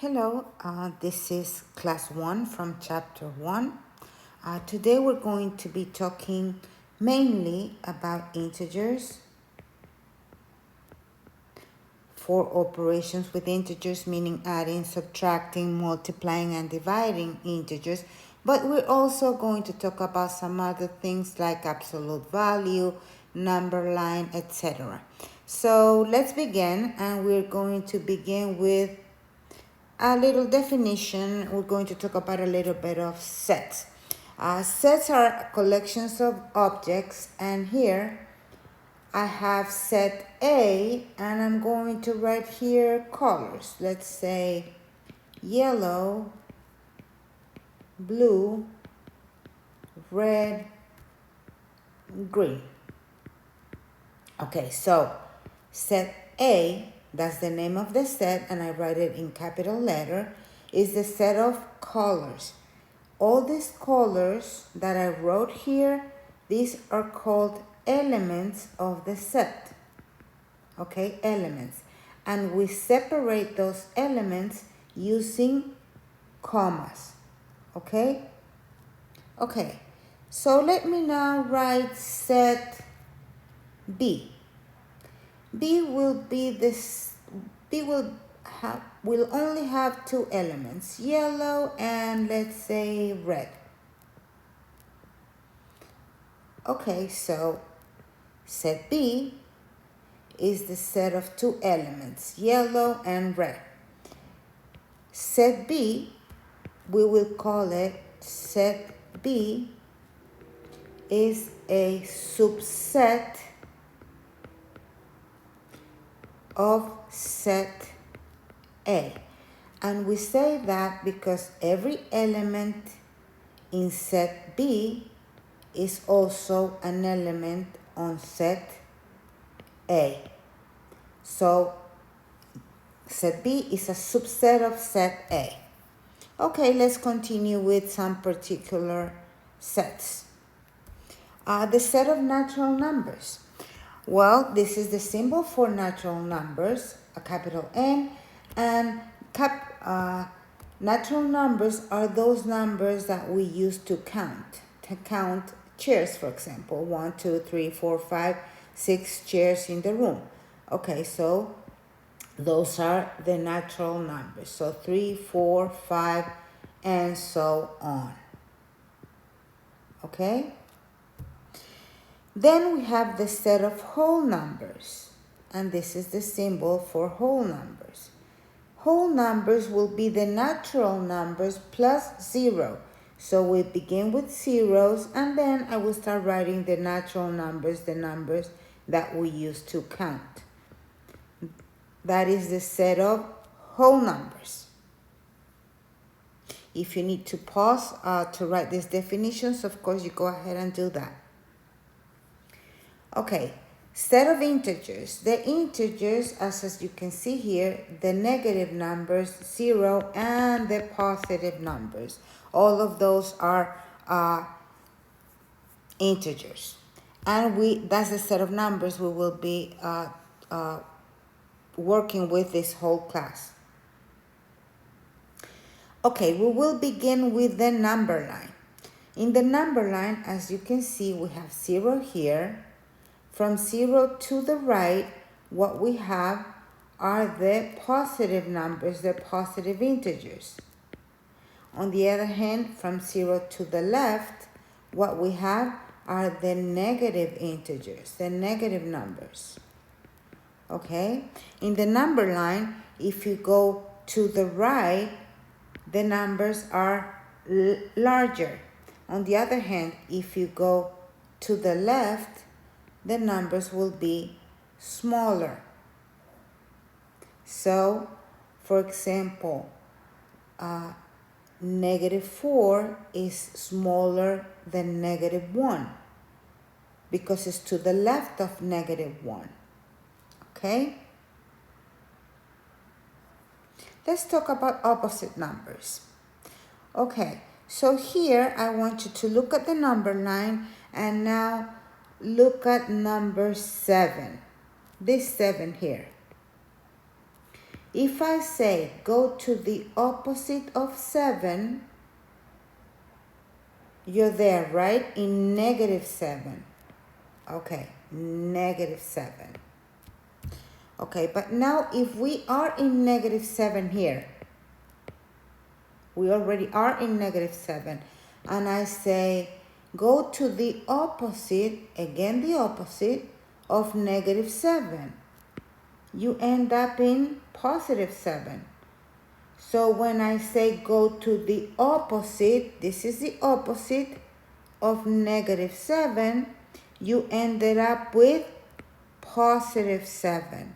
Hello, this is class 1 from chapter 1. Today we're going to be talking mainly about integers for operations with integers, meaning adding, subtracting, multiplying, and dividing integers. But we're also going to talk about some other things like absolute value, number line, etc. So let's begin, and we're going to begin with a little definition. We're going to talk about a little bit of sets. Sets are collections of objects, and here I have set A, and I'm going to write here colors. Let's say yellow, blue, red, green. Okay, so set A, that's the name of the set, and I write it in capital letter, is the set of colors. All these colors that I wrote here, these are called elements of the set. Okay, elements. And we separate those elements using commas. Okay? Okay, so let me now write set B. B will be this, will only have two elements, yellow and let's say red. Okay, so set B is the set of two elements, yellow and red. Set B, we will call it set B, is a subset of set A. And we say that because every element in set B is also an element on set A. So set B is a subset of set A. Okay, let's continue with some particular sets. The set of natural numbers. Well, this is the symbol for natural numbers, a capital N, and natural numbers are those numbers that we use to count chairs, for example. 1, 2, 3, 4, 5, 6 chairs in the room. Okay, so those are the natural numbers. So 3, 4, 5, and so on. Okay? Then we have the set of whole numbers, and this is the symbol for whole numbers. Whole numbers will be the natural numbers plus 0. So we begin with zeros, and then I will start writing the natural numbers, the numbers that we use to count. That is the set of whole numbers. If you need to pause to write these definitions, of course, you go ahead and do that. Okay, set of integers. The integers, as you can see here, the negative numbers, 0, and the positive numbers. All of those are integers. And that's the set of numbers we will be working with this whole class. Okay, we will begin with the number line. In the number line, as you can see, we have 0 here. From 0 to the right, what we have are the positive numbers, the positive integers. On the other hand, from 0 to the left, what we have are the negative integers, the negative numbers. Okay? In the number line, if you go to the right, the numbers are larger. On the other hand, if you go to the left, the numbers will be smaller. So, for example, negative 4 is smaller than negative 1 because it's to the left of negative 1. Okay? Let's talk about opposite numbers. Okay, so here I want you to look at the number line and now look at number 7. This 7 here. If I say go to the opposite of 7, you're there, right? In negative 7. Okay, negative 7. Okay, but now if we are in negative 7 here, we already are in negative 7, and I say go to the opposite, again the opposite of negative 7, you end up in positive 7. So when I say go to the opposite, this is the opposite of negative 7, you ended up with positive 7.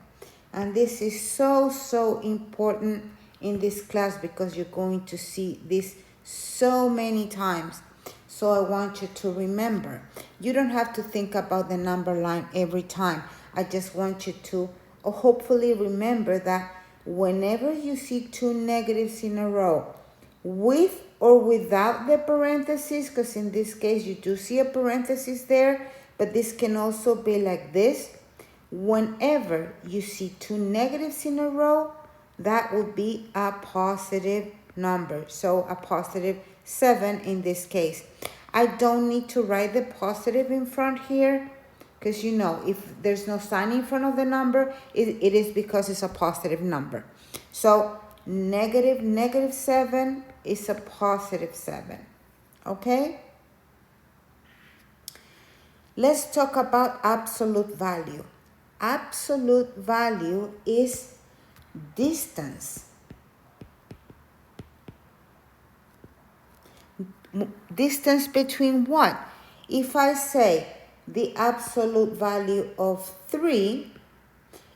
And this is so important in this class because you're going to see this so many times. So I want you to remember. You don't have to think about the number line every time. I just want you to hopefully remember that whenever you see two negatives in a row, with or without the parentheses, because in this case you do see a parenthesis there, but this can also be like this. Whenever you see two negatives in a row, that would be a positive number. So a positive 7 in this case. I don't need to write the positive in front here because you know if there's no sign in front of the number, it is because it's a positive number. So negative 7 is a positive 7. Okay? Let's talk about absolute value. Absolute value is distance. Distance between what? If I say the absolute value of 3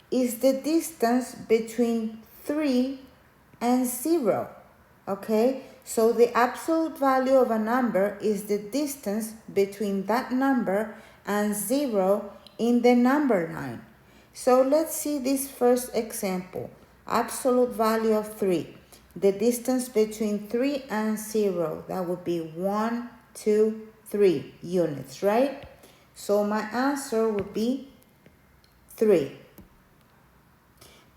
is the distance between 3 and 0. Okay? So the absolute value of a number is the distance between that number and 0 in the number line. So let's see this first example. Absolute value of 3. The distance between 3 and 0, that would be 1, 2, 3 units, right? So my answer would be 3.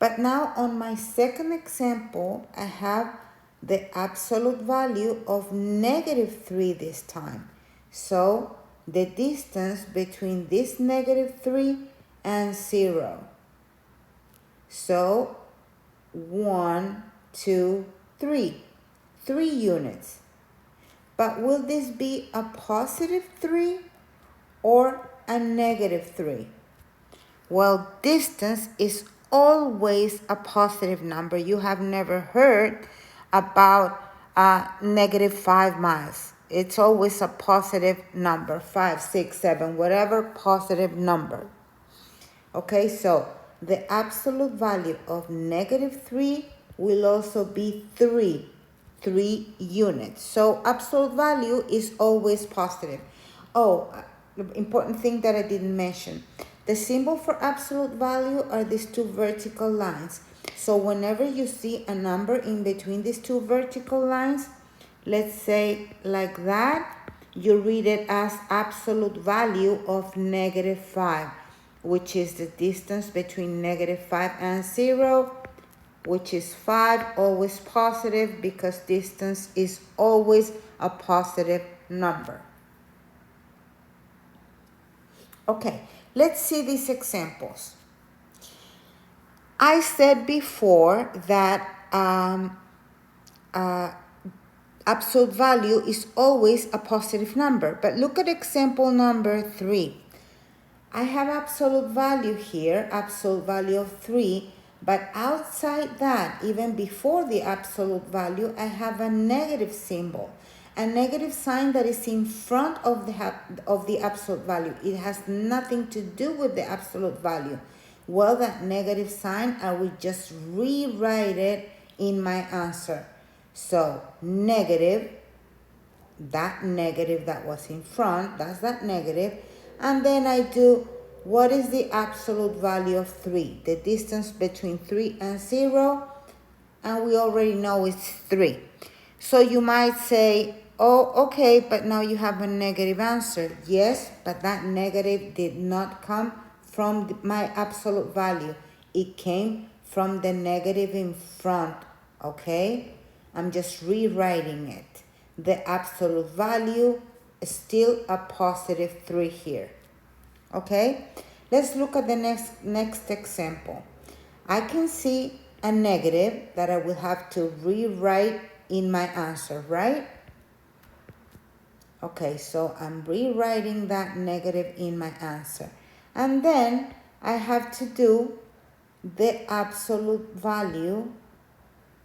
But now on my second example, I have the absolute value of negative 3 this time. So the distance between this negative 3 and 0. So 1, 2, 3. 3 units. But will this be a positive 3 or a negative 3? Well, distance is always a positive number. You have never heard about negative 5 miles. It's always a positive number, 5, 6, 7, whatever positive number. Okay, so the absolute value of negative 3 will also be 3 units. So absolute value is always positive. Oh, the important thing that I didn't mention. The symbol for absolute value are these two vertical lines. So whenever you see a number in between these two vertical lines, let's say like that, you read it as absolute value of negative 5, which is the distance between negative 5 and 0, which is 5, always positive because distance is always a positive number. Okay, let's see these examples. I said before that absolute value is always a positive number, but look at example number 3. I have absolute value here, absolute value of 3, but outside that, even before the absolute value, I have a negative symbol, a negative sign that is in front of the absolute value. It has nothing to do with the absolute value. Well, that negative sign, I will just rewrite it in my answer. So negative, that negative that was in front, that's that negative. And then I do, what is the absolute value of 3? The distance between 3 and 0. And we already know it's 3. So you might say, oh, okay, but now you have a negative answer. Yes, but that negative did not come from my absolute value. It came from the negative in front, okay? I'm just rewriting it. The absolute value is still a positive 3 here, okay? Let's look at the next example. I can see a negative that I will have to rewrite in my answer, right? Okay, so I'm rewriting that negative in my answer. And then I have to do the absolute value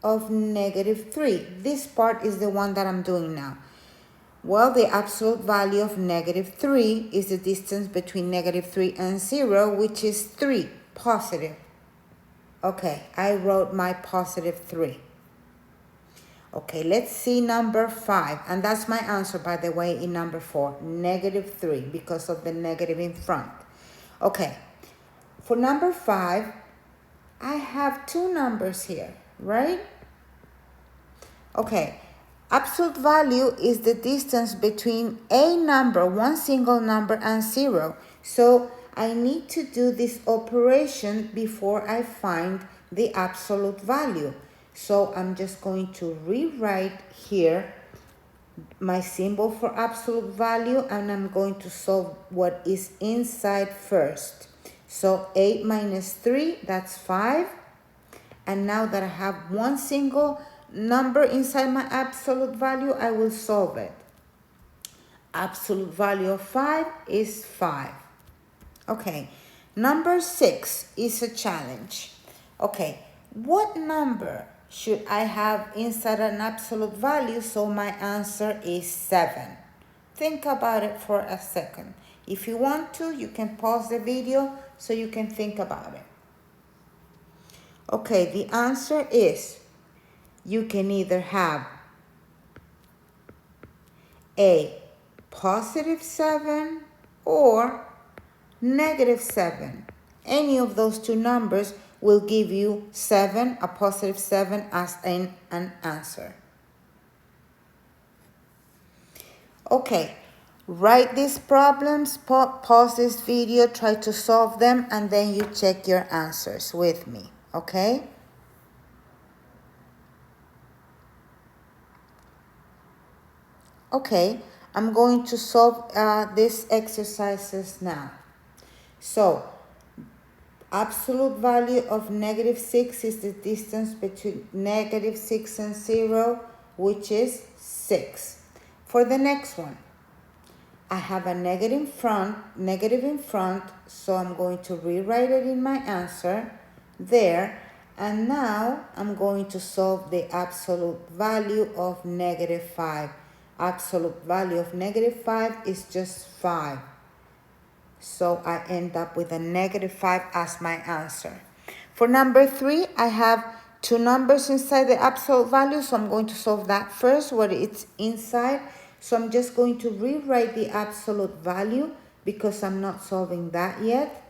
of negative 3. This part is the one that I'm doing now. Well, the absolute value of negative 3 is the distance between negative 3 and 0, which is 3, positive. Okay, I wrote my positive 3. Okay, let's see number 5. And that's my answer, by the way, in number 4. Negative 3, because of the negative in front. Okay, for number 5, I have two numbers here, right? Okay, absolute value is the distance between a number, one single number, and 0. So I need to do this operation before I find the absolute value. So I'm just going to rewrite here my symbol for absolute value, and I'm going to solve what is inside first. So 8 minus 3, that's 5. And now that I have one single number inside my absolute value, I will solve it. Absolute value of 5 is 5. Okay, number 6 is a challenge. Okay, what number should I have inside an absolute value so my answer is 7? Think about it for a second. If you want to, you can pause the video so you can think about it. Okay, the answer is you can either have a positive 7 or negative 7. Any of those two numbers will give you 7, a positive 7 as an answer. Okay, write these problems, pause this video, try to solve them, and then you check your answers with me, okay? Okay, I'm going to solve these exercises now. So, absolute value of negative 6 is the distance between negative 6 and 0, which is 6. For the next one, I have a negative in front, so I'm going to rewrite it in my answer there. And now I'm going to solve the absolute value of negative 5. Absolute value of negative 5 is just 5. So I end up with a negative 5 as my answer. For number 3, I have two numbers inside the absolute value, so I'm going to solve that first, what it's inside. So I'm just going to rewrite the absolute value because I'm not solving that yet.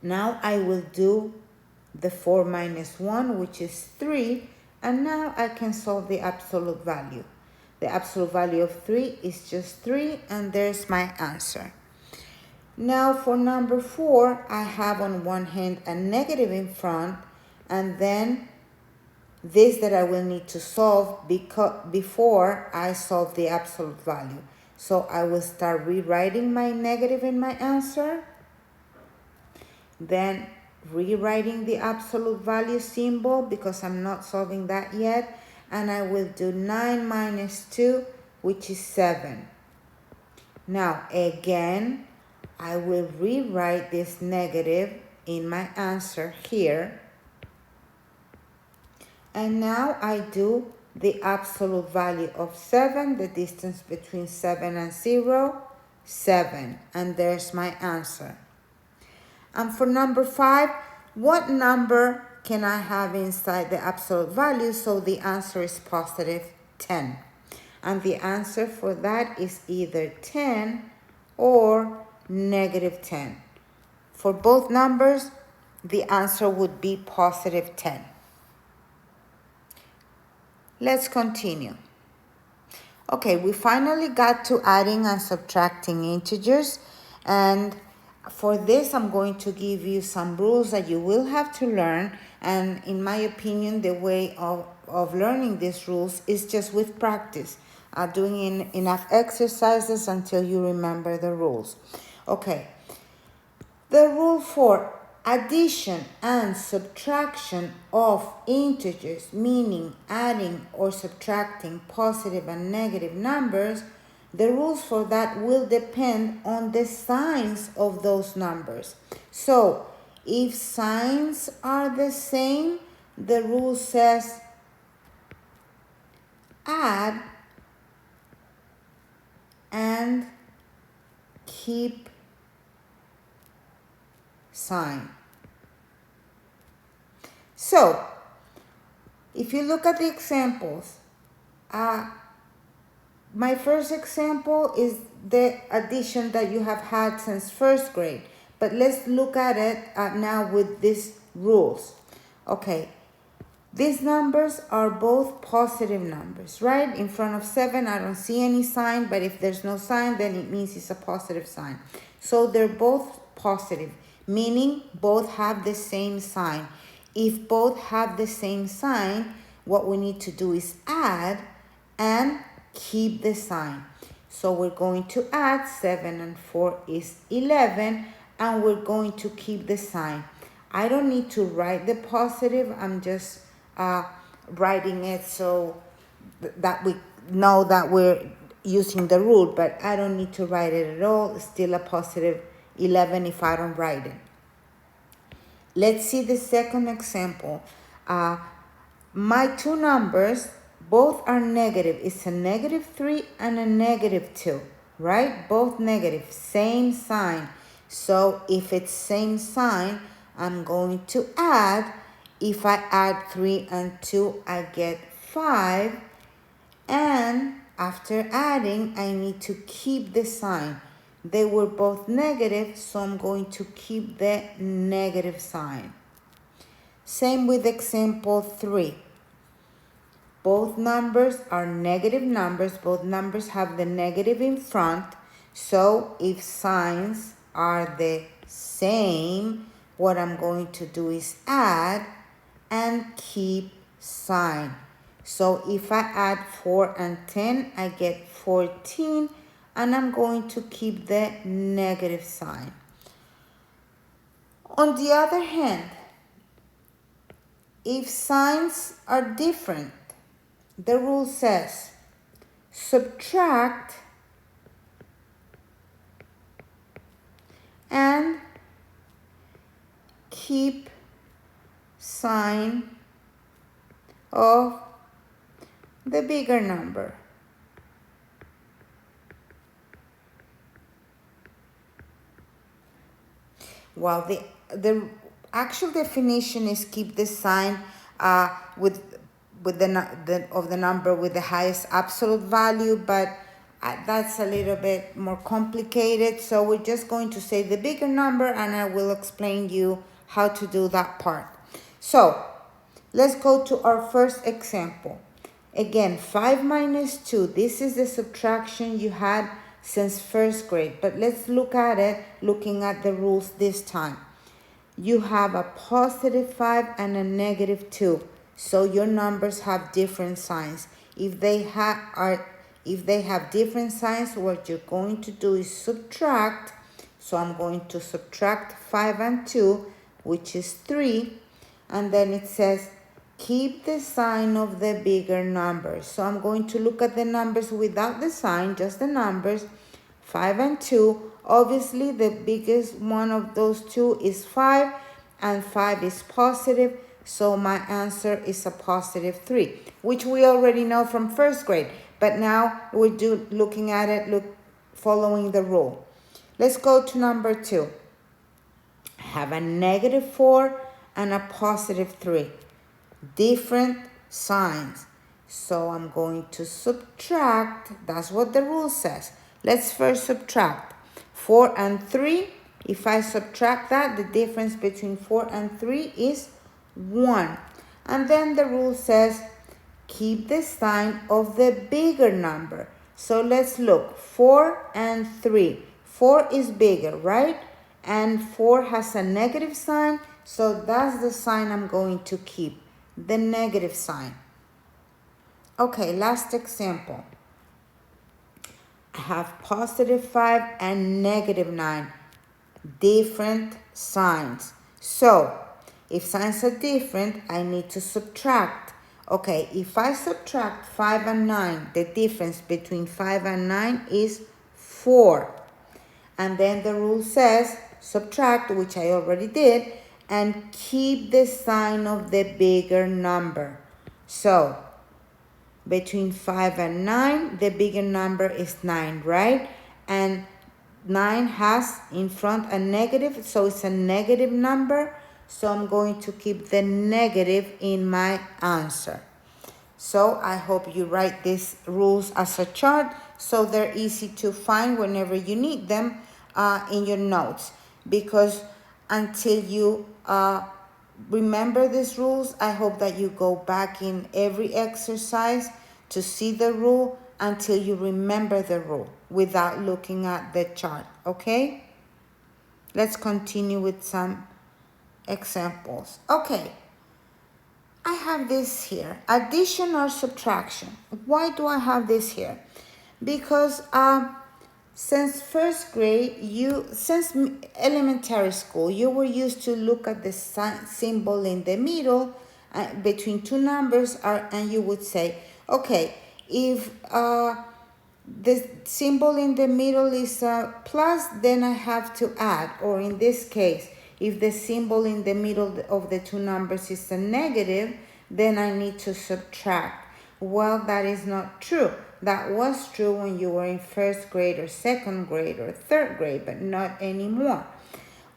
Now I will do the 4 minus 1, which is 3, and now I can solve the absolute value. The absolute value of 3 is just 3, and there's my answer. Now for number 4, I have on one hand a negative in front, and then this that I will need to solve before I solve the absolute value. So I will start rewriting my negative in my answer, then rewriting the absolute value symbol because I'm not solving that yet, and I will do 9 minus 2, which is 7. Now again, I will rewrite this negative in my answer here. And now I do the absolute value of 7, the distance between 7 and 0, 7. And there's my answer. And for number 5, what number can I have inside the absolute value? So the answer is positive 10. And the answer for that is either 10 or negative 10. For both numbers, the answer would be positive 10. Let's continue. Okay, we finally got to adding and subtracting integers, and For this, I'm going to give you some rules that you will have to learn. And in my opinion, the way of learning these rules is just with practice, doing enough exercises until you remember the rules. Okay, the rule for addition and subtraction of integers, meaning adding or subtracting positive and negative numbers, the rules for that will depend on the signs of those numbers. So, if signs are the same, the rule says add and keep sign. So, if you look at the examples, my first example is the addition that you have had since first grade. But let's look at it now with these rules. Okay, these numbers are both positive numbers, right? In front of 7, I don't see any sign, but if there's no sign, then it means it's a positive sign. So they're both positive, meaning both have the same sign. If both have the same sign, what we need to do is add and keep the sign. So we're going to add 7 and 4 is 11, and we're going to keep the sign. I don't need to write the positive, I'm just writing it so that we know that we're using the rule, but I don't need to write it at all. It's still a positive 11 if I don't write it. Let's see the second example. My two numbers, both are negative. It's a -3 and a -2, right? Both negative, same sign. So if it's same sign, I'm going to add. If I add 3 and 2, I get 5. And after adding, I need to keep the sign. They were both negative, so I'm going to keep the negative sign. Same with example 3. Both numbers are negative numbers. Both numbers have the negative in front. So if signs are the same, what I'm going to do is add and keep sign. So if I add 4 and 10, I get 14, and I'm going to keep the negative sign. On the other hand, if signs are different, the rule says subtract and keep sign of the bigger number. Well, the actual definition is keep the sign with the number with the highest absolute value, but that's a little bit more complicated. So we're just going to say the bigger number, and I will explain you how to do that part. So let's go to our first example. Again, 5 minus 2. This is the subtraction you had since first grade. But let's look at it, looking at the rules this time. You have a positive 5 and a negative 2. So your numbers have different signs. If they have different signs, what you're going to do is subtract. So I'm going to subtract 5 and 2, which is 3. And then it says keep the sign of the bigger number. So I'm going to look at the numbers without the sign, just the numbers. 5 and 2. Obviously, the biggest one of those two is 5, and 5 is positive. So my answer is a positive 3, which we already know from first grade. But now we're looking at it, following the rule. Let's go to number 2. I have a negative 4 and a positive 3. Different signs. So I'm going to subtract. That's what the rule says. Let's first subtract. 4 and 3. If I subtract that, the difference between 4 and 3 is 1. And then the rule says keep the sign of the bigger number. So let's look. 4 and 3. 4 is bigger, right? and 4 has a negative sign, so that's the sign I'm going to keep, the negative sign. Okay, last example. I have positive 5 and negative 9, different signs. So if signs are different, I need to subtract. Okay, if I subtract 5 and 9, the difference between 5 and 9 is 4. And then the rule says subtract, which I already did, and keep the sign of the bigger number. So between 5 and 9, the bigger number is 9, right? And 9 has in front a negative, so it's a negative number. So I'm going to keep the negative in my answer. So I hope you write these rules as a chart so they're easy to find whenever you need them in your notes. Because until you remember these rules, I hope that you go back in every exercise to see the rule until you remember the rule without looking at the chart, okay? Let's continue with some examples. Okay, I have this here, addition or subtraction. Why do I have this here? Because since first grade, since elementary school, you were used to look at the symbol in the middle between two numbers, and you would say, okay, if the symbol in the middle is a plus, then I have to add. Or in this case, if the symbol in the middle of the two numbers is a negative, then I need to subtract. Well, that is not true. That was true when you were in first grade or second grade or third grade, but not anymore.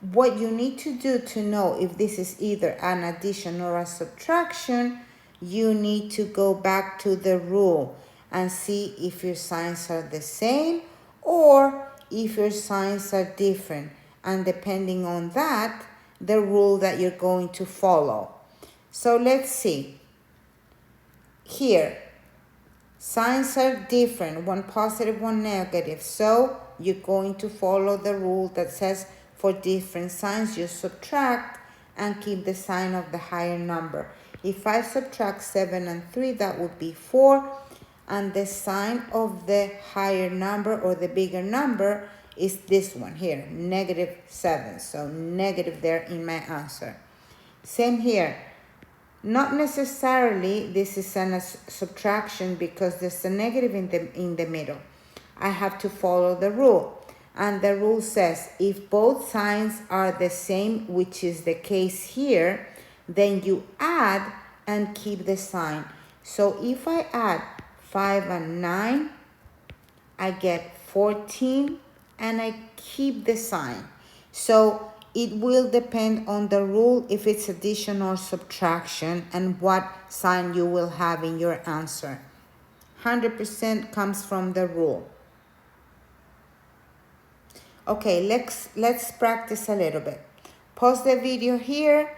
What you need to do to know if this is either an addition or a subtraction, you need to go back to the rule and see if your signs are the same or if your signs are different. And depending on that, the rule that you're going to follow. So let's see. Here, signs are different, one positive, one negative. So you're going to follow the rule that says for different signs, you subtract and keep the sign of the higher number. If I subtract 7 and 3, that would be 4. And the sign of the higher number or the bigger number is this one here, -7. So negative there in my answer. Same here. Not necessarily this is a subtraction because there's a negative in the middle. I have to follow the rule. And the rule says if both signs are the same, which is the case here, then you add and keep the sign. So if I add 5 and 9, I get 14 and I keep the sign. So it will depend on the rule if it's addition or subtraction and what sign you will have in your answer. 100% comes from the rule. Okay, let's practice a little bit. Pause the video here,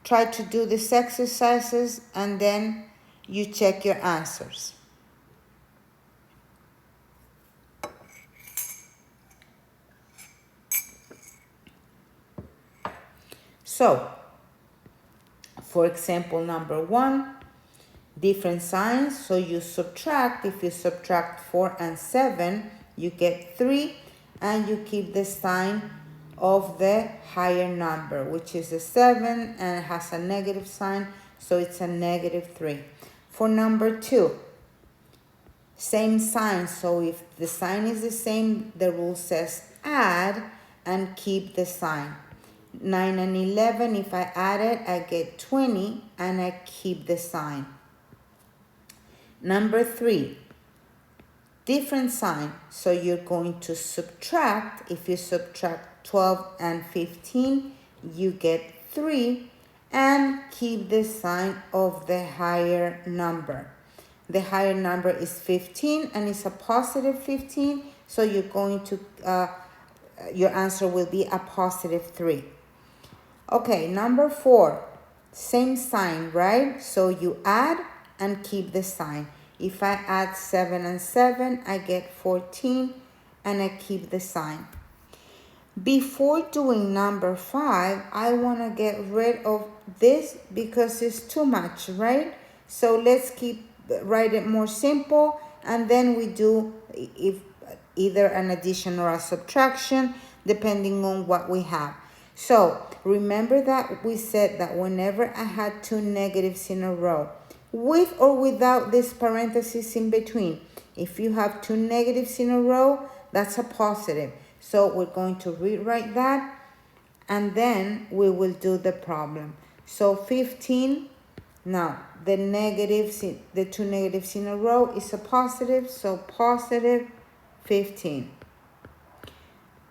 try to do these exercises, and then you check your answers. So, for example, number 1, different signs. So you subtract. If you subtract 4 and 7, you get 3, and you keep the sign of the higher number, which is a 7, and it has a negative sign, so it's a -3. For number 2, same sign. So if the sign is the same, the rule says add and keep the sign. 9 and 11, if I add it, I get 20, and I keep the sign. Number 3, different sign. So you're going to subtract. If you subtract 12 and 15, you get 3, and keep the sign of the higher number. The higher number is 15, and it's a positive 15, so you're going to, your answer will be a +3. Okay, number 4, same sign, right? So you add and keep the sign. If I add 7 and 7, I get 14, and I keep the sign. Before doing number 5, I want to get rid of this because it's too much, right? So let's write it more simple, and then we do if either an addition or a subtraction depending on what we have. So remember that we said that whenever I had two negatives in a row, with or without this parenthesis in between, if you have two negatives in a row, that's a positive. So we're going to rewrite that, and then we will do the problem. So 15, now the two negatives in a row is a positive, so positive 15.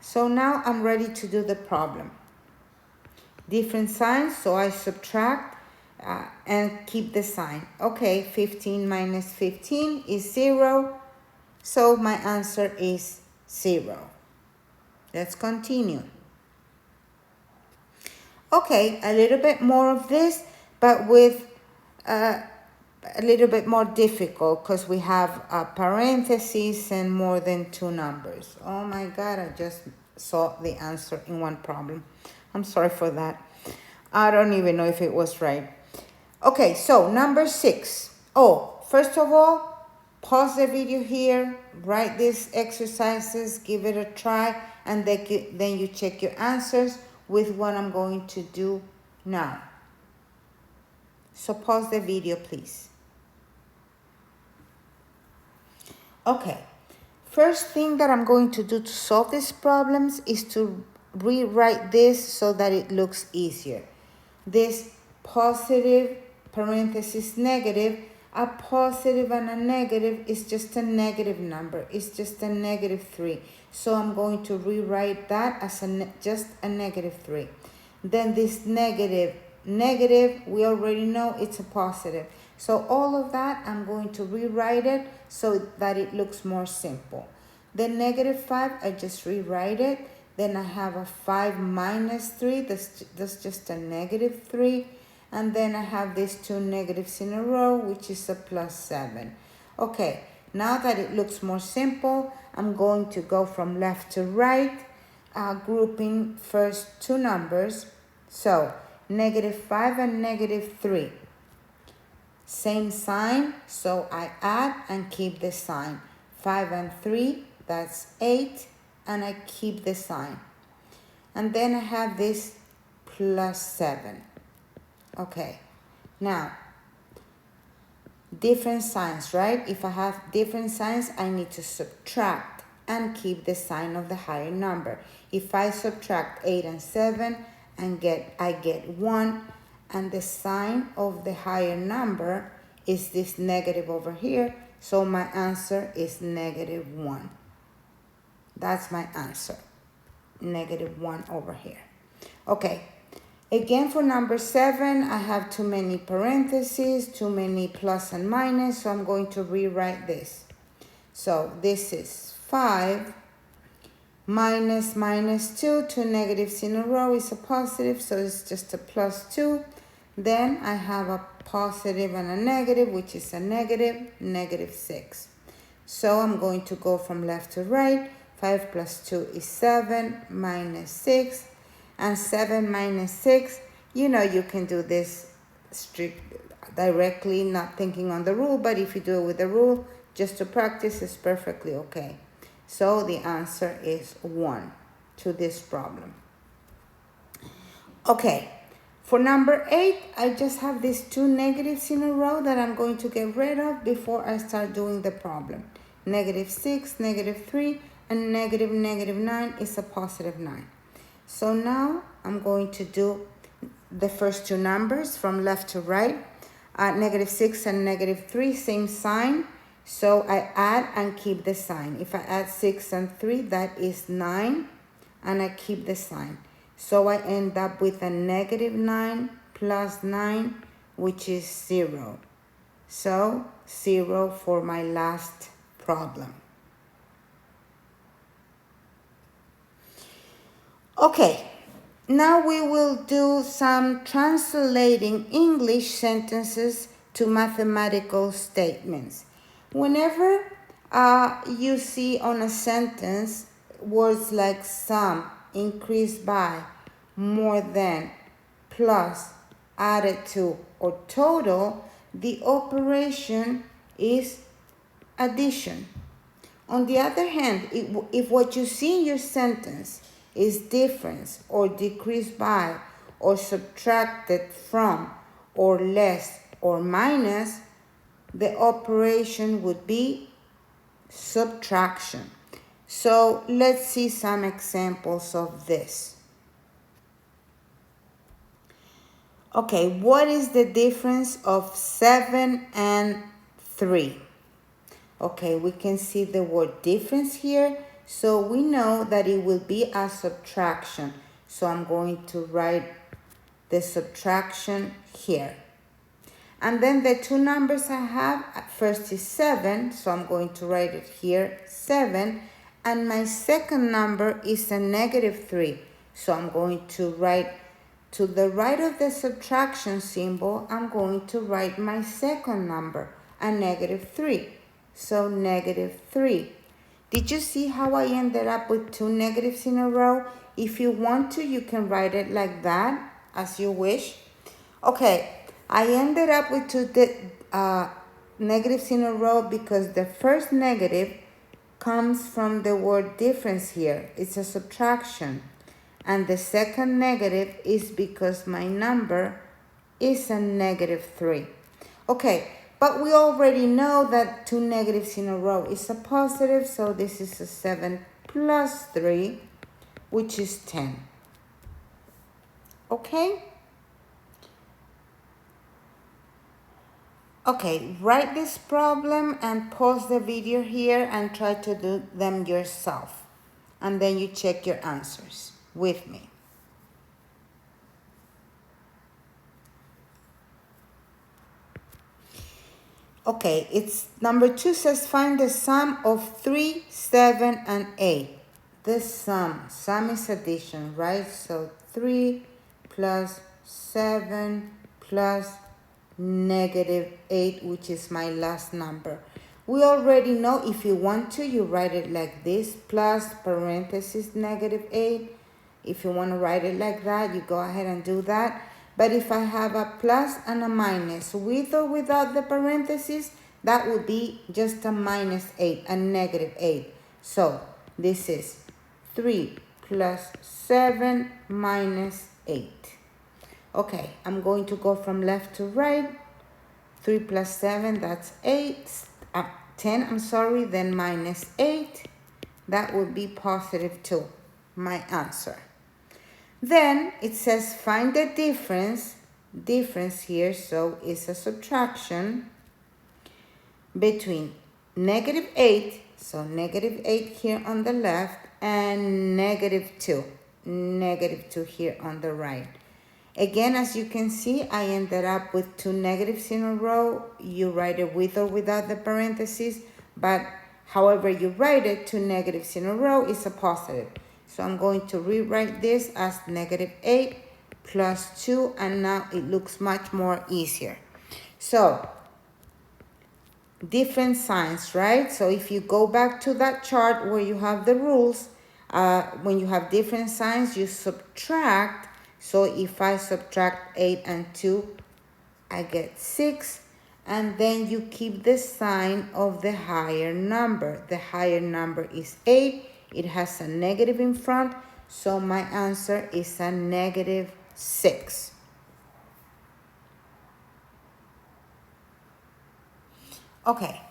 So now I'm ready to do the problem. Different signs, so I subtract and keep the sign. Okay, 15 minus 15 is 0, so my answer is 0. Let's continue. Okay, a little bit more of this, but with a little bit more difficult because we have parentheses and more than two numbers. Oh my God, I just saw the answer in one problem. I'm sorry for that. I don't even know if it was right. Okay, so number 6. Oh, first of all, pause the video here, write these exercises, give it a try, and then you check your answers with what I'm going to do now. So pause the video, please. Okay, first thing that I'm going to do to solve these problems is to rewrite this so that it looks easier. This positive parenthesis negative, a positive and a negative is just a negative number. It's just a negative 3. So I'm going to rewrite that as just a negative 3. Then this negative, we already know it's a positive. So all of that, I'm going to rewrite it so that it looks more simple. The negative 5, I just rewrite it. Then I have a 5 minus 3, that's just a negative 3. And then I have these two negatives in a row, which is a plus 7. Okay, now that it looks more simple, I'm going to go from left to right, grouping first two numbers. So negative 5 and negative 3. Same sign, so I add and keep the sign. 5 and 3, that's 8, and I keep the sign. And then I have this plus 7. Okay, now, different signs, right? If I have different signs, I need to subtract and keep the sign of the higher number. If I subtract 8 and 7, I get 1, and the sign of the higher number is this negative over here, so my answer is negative 1. That's my answer, negative 1 over here. Okay, again for number 7, I have too many parentheses, too many plus and minus, so I'm going to rewrite this. So this is 5 minus minus 2, two negatives in a row is a positive, so it's just a plus 2. Then I have a positive and a negative, which is a negative, negative 6. So I'm going to go from left to right. 5 plus 2 is 7 minus 6. And 7 minus 6, you know you can do this directly, not thinking on the rule, but if you do it with the rule, just to practice, it's perfectly okay. So the answer is 1 to this problem. Okay, for number 8, I just have these two negatives in a row that I'm going to get rid of before I start doing the problem. Negative 6, negative 3, and negative 9 is a positive 9. So now I'm going to do the first two numbers from left to right. Negative 6 and negative 3, same sign. So I add and keep the sign. If I add 6 and 3, that is 9, and I keep the sign. So I end up with a negative 9 plus 9, which is 0. So 0 for my last problem. Okay, now we will do some translating English sentences to mathematical statements. Whenever you see on a sentence words like sum, increased by, more than, plus, added to, or total, the operation is addition. On the other hand, if what you see in your sentence is difference or decreased by or subtracted from or less or minus, the operation would be subtraction. So let's see some examples of this. Okay, what is the difference of 7 and 3? Okay, we can see the word difference here. So we know that it will be a subtraction. So I'm going to write the subtraction here. And then the two numbers I have, first is 7. So I'm going to write it here, 7. And my second number is a negative 3. So I'm going to write to the right of the subtraction symbol, I'm going to write my second number, a negative 3. So negative 3. Did you see how I ended up with two negatives in a row? If you want to, you can write it like that, as you wish. Okay, I ended up with two negatives in a row because the first negative comes from the word difference here. It's a subtraction. And the second negative is because my number is a negative 3. Okay, but we already know that two negatives in a row is a positive, so this is a 7 plus 3, which is 10. Okay? Okay, write this problem and pause the video here and try to do them yourself. And then you check your answers with me. Okay, it's number 2 says find the sum of 3, 7, and 8. The sum is addition, right? So 3 plus 7 plus negative 8, which is my last number. We already know if you want to, you write it like this, plus parenthesis negative 8. If you want to write it like that, you go ahead and do that. But if I have a plus and a minus, with or without the parentheses, that would be just a minus 8, a negative 8. So this is 3 plus 7 minus 8. Okay, I'm going to go from left to right. 3 plus 7, that's 10, I'm sorry, then minus 8. That would be positive 2, my answer. Then it says find the difference here, so it's a subtraction between negative 8, so negative 8 here on the left, and negative 2 here on the right. Again, as you can see, I ended up with two negatives in a row. You write it with or without the parentheses, but however you write it, two negatives in a row is a positive. So I'm going to rewrite this as negative 8 plus 2, and now it looks much more easier. So, different signs, right? So if you go back to that chart where you have the rules, when you have different signs, you subtract. So if I subtract 8 and 2, I get 6. And then you keep the sign of the higher number. The higher number is 8. It has a negative in front, so my answer is a negative 6. Okay,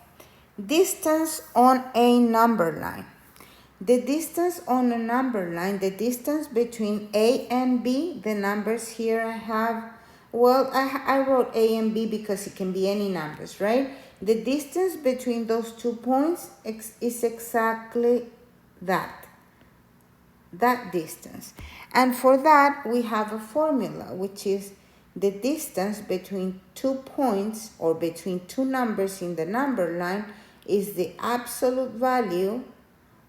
distance on a number line. The distance on a number line, the distance between A and B, the numbers here I have, well, I wrote A and B because it can be any numbers, right? The distance between those 2 points is exactly that distance. And for that, we have a formula, which is the distance between 2 points or between two numbers in the number line is the absolute value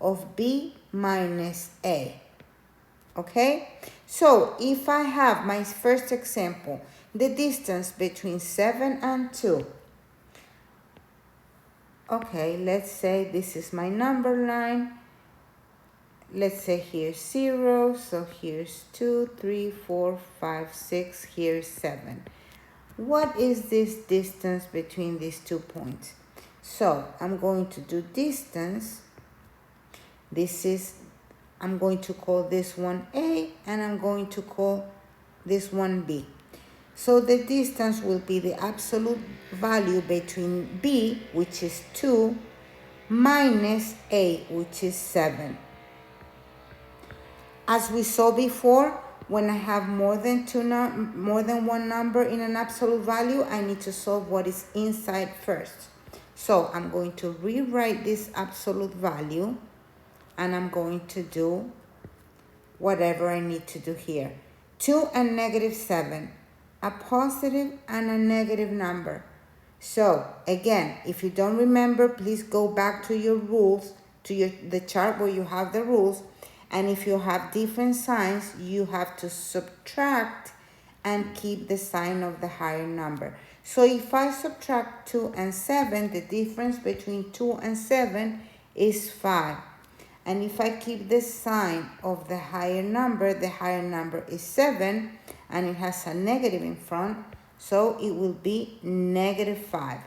of B minus A. Okay? So if I have my first example, the distance between 7 and 2. Okay, let's say this is my number line. let's say here's 0, so here's 2, 3, 4, 5, 6, here's 7. What is this distance between these 2 points? So I'm going to do distance. I'm going to call this one A, and I'm going to call this one B. So the distance will be the absolute value between B, which is 2, minus A, which is 7. As we saw before, when I have more than one number in an absolute value, I need to solve what is inside first. So I'm going to rewrite this absolute value, and I'm going to do whatever I need to do here. 2 and negative 7, a positive and a negative number. So again, if you don't remember, please go back to your rules, to the chart where you have the rules. And if you have different signs, you have to subtract and keep the sign of the higher number. So if I subtract 2 and 7, the difference between 2 and 7 is 5. And if I keep the sign of the higher number is 7, and it has a negative in front, so it will be negative 5.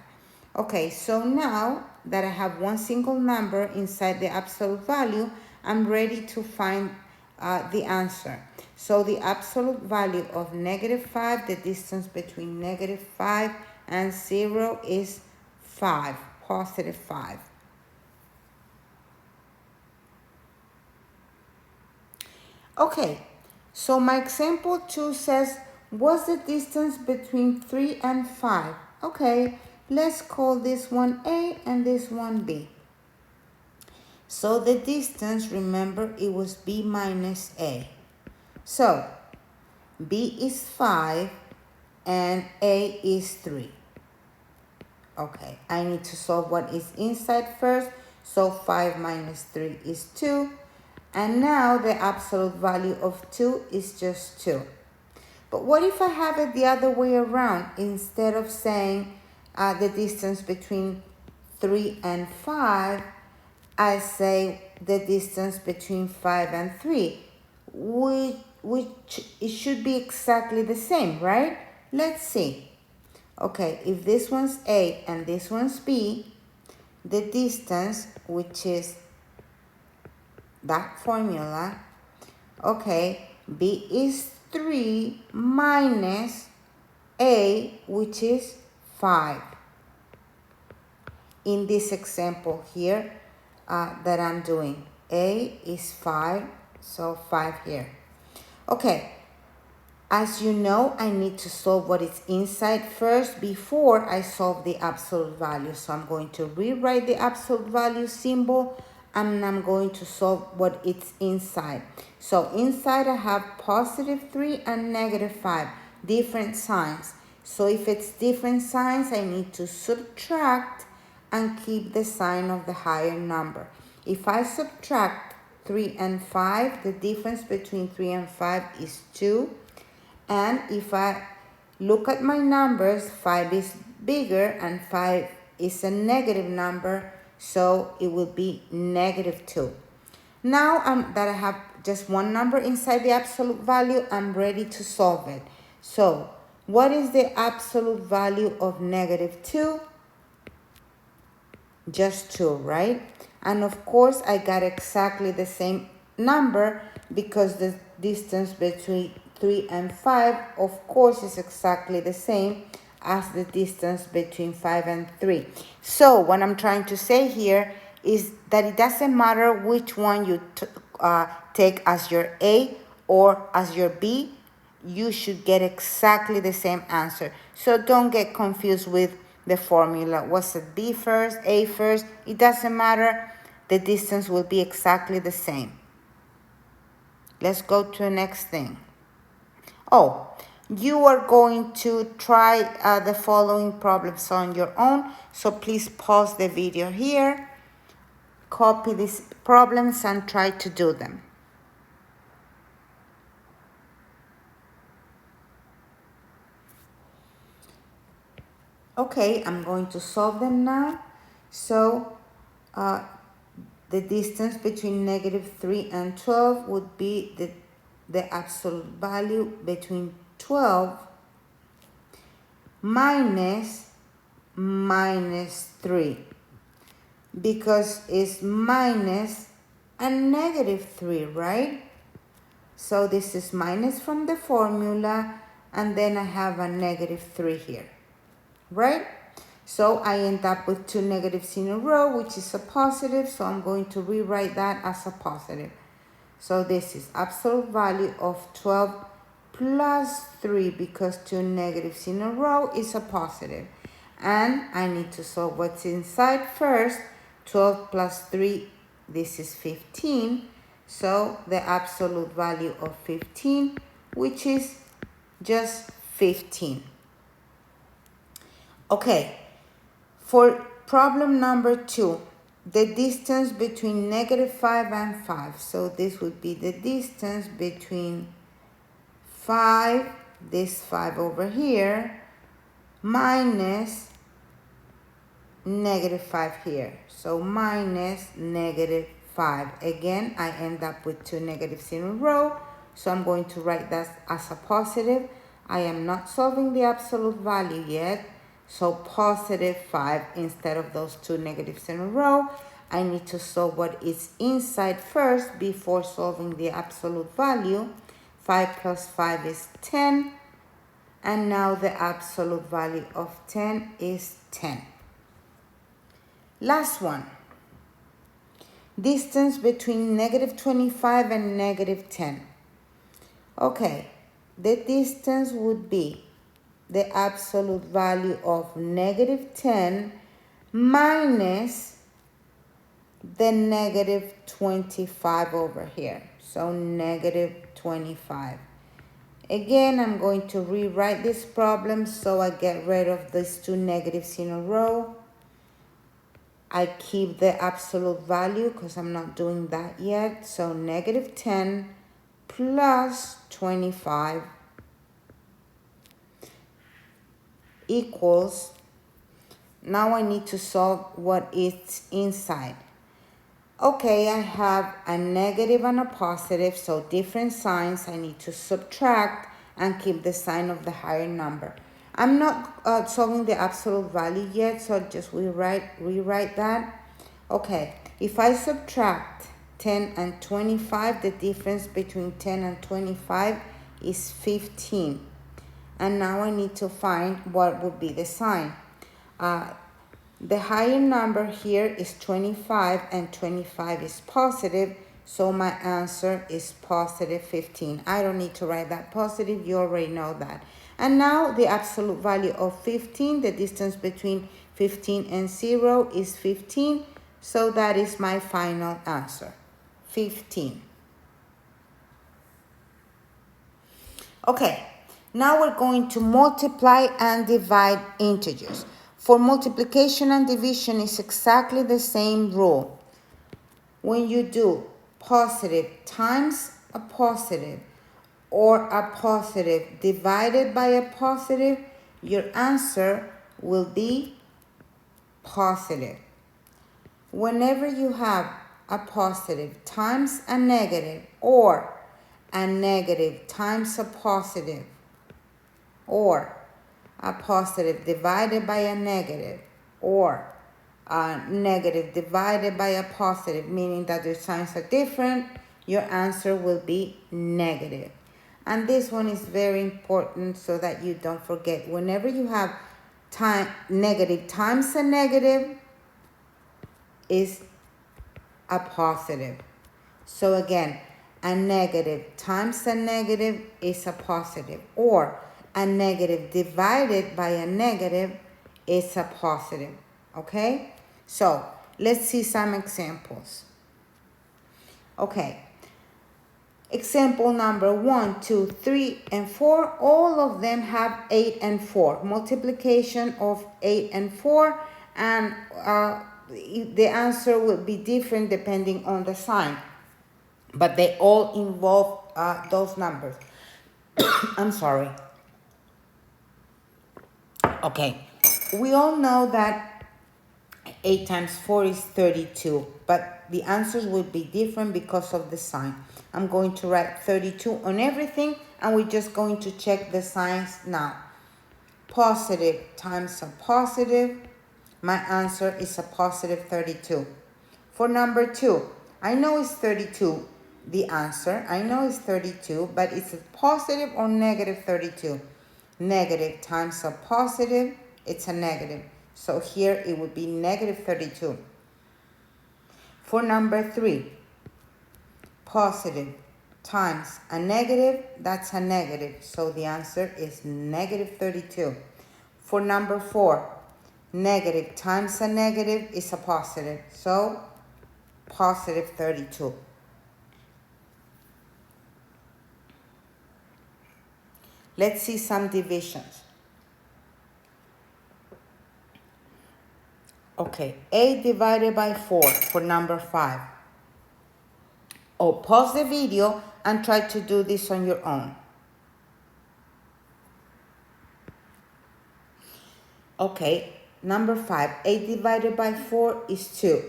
Okay, so now that I have one single number inside the absolute value, I'm ready to find the answer. So the absolute value of negative 5, the distance between negative 5 and 0 is 5, positive 5. Okay, so my example 2 says, what's the distance between 3 and 5? Okay, let's call this one A and this one B. So the distance, remember, it was B minus A. So B is 5 and A is 3. Okay, I need to solve what is inside first. So 5 minus 3 is 2. And now the absolute value of 2 is just 2. But what if I have it the other way around? Instead of saying the distance between 3 and 5, I say the distance between 5 and 3, which it should be exactly the same, right? Let's see. Okay, if this one's A and this one's B, the distance, which is that formula, okay, B is 3 minus A, which is 5. In this example here that I'm doing, A is 5, so 5 here. Okay, as you know, I need to solve what is inside first before I solve the absolute value. So I'm going to rewrite the absolute value symbol, and I'm going to solve what it's inside. So inside I have positive 3 and negative 5, different signs. So if it's different signs, I need to subtract and keep the sign of the higher number. If I subtract 3 and 5, the difference between 3 and 5 is 2. And if I look at my numbers, 5 is bigger and 5 is a negative number, so it will be negative 2. Now that I have just one number inside the absolute value, I'm ready to solve it. So what is the absolute value of negative 2? Just 2, right? And of course, I got exactly the same number because the distance between 3 and 5, of course, is exactly the same as the distance between 5 and 3. So what I'm trying to say here is that it doesn't matter which one you take as your A or as your B, you should get exactly the same answer. So don't get confused with the formula. Was it B first, A first? It doesn't matter. The distance will be exactly the same. Let's go to the next thing. Oh, you are going to try the following problems on your own. So please pause the video here, copy these problems and try to do them. Okay, I'm going to solve them now. So the distance between negative 3 and 12 would be the absolute value between 12 minus 3, because it's minus and negative 3, right? So this is minus from the formula, and then I have a negative 3 here, right? So I end up with 2 negatives in a row, which is a positive, so I'm going to rewrite that as a positive. So this is absolute value of 12 plus 3, because 2 negatives in a row is a positive. And I need to solve what's inside first. 12 plus 3, this is 15. So the absolute value of 15, which is just 15. Okay, for problem number 2, the distance between negative 5 and 5. So this would be the distance between 5, this 5 over here, minus negative 5 here. So minus negative 5. Again, I end up with 2 negatives in a row. So I'm going to write that as a positive. I am not solving the absolute value yet. So positive 5 instead of those 2 negatives in a row. I need to solve what is inside first before solving the absolute value. 5 plus 5 is 10. And now the absolute value of 10 is 10. Last one. Distance between negative 25 and negative 10. Okay, the distance would be the absolute value of negative 10 minus the negative 25 over here. So negative 25. Again, I'm going to rewrite this problem so I get rid of these 2 negatives in a row. I keep the absolute value because I'm not doing that yet. So negative 10 plus 25 equals, now I need to solve what is inside. Okay, I have a negative and a positive, so different signs. I need to subtract and keep the sign of the higher number. I'm not solving the absolute value yet, so I'll just rewrite that. Okay, if I subtract 10 and 25, the difference between 10 and 25 is 15. And now I need to find what would be the sign. The higher number here is 25, and 25 is positive, so my answer is positive 15. I don't need to write that positive, you already know that. And now the absolute value of 15, the distance between 15 and 0 is 15, so that is my final answer, 15. Okay, now we're going to multiply and divide integers. For multiplication and division, it's exactly the same rule. When you do positive times a positive or a positive divided by a positive, your answer will be positive. Whenever you have a positive times a negative, or a negative times a positive, or a positive divided by a negative, or a negative divided by a positive, meaning that their signs are different, your answer will be negative. And this one is very important so that you don't forget. Whenever you have negative times a negative is a positive. So again, a negative times a negative is a positive, or a negative divided by a negative is a positive. Okay? So let's see some examples. Okay. Example number 1, 2, 3, and 4. All of them have 8 and 4. Multiplication of 8 and 4. And the answer will be different depending on the sign. But they all involve those numbers. I'm sorry. Okay. We all know that 8 times 4 is 32, but the answers will be different because of the sign. I'm going to write 32 on everything, and we're just going to check the signs now. Positive times a positive. My answer is a positive 32. For number 2, I know it's 32, the answer. I know it's 32, but it's a positive or negative 32. Negative times a positive, it's a negative. So here it would be negative 32. For number 3, positive times a negative, that's a negative. So the answer is negative 32. For number 4, negative times a negative is a positive. So positive 32. Let's see some divisions. Okay, 8 divided by 4 for number 5. Oh, pause the video and try to do this on your own. Okay, number 5, 8 divided by 4 is 2.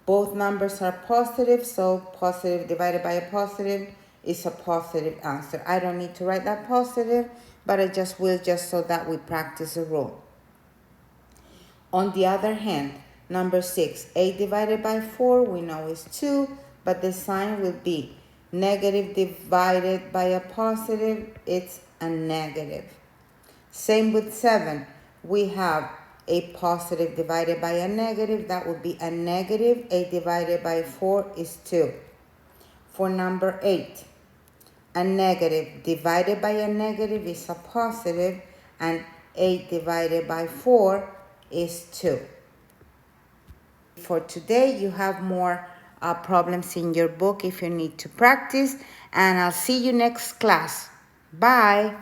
Both numbers are positive, so positive divided by a positive is a positive answer. I don't need to write that positive, but I just will just so that we practice the rule. On the other hand, number 6, 8 divided by 4, we know is 2, but the sign will be negative divided by a positive, it's a negative. Same with 7, we have a positive divided by a negative, that would be a negative. 8 divided by 4 is 2. For number 8, a negative divided by a negative is a positive, and 8 divided by 4 is 2. For today, you have more problems in your book if you need to practice, and I'll see you next class. Bye.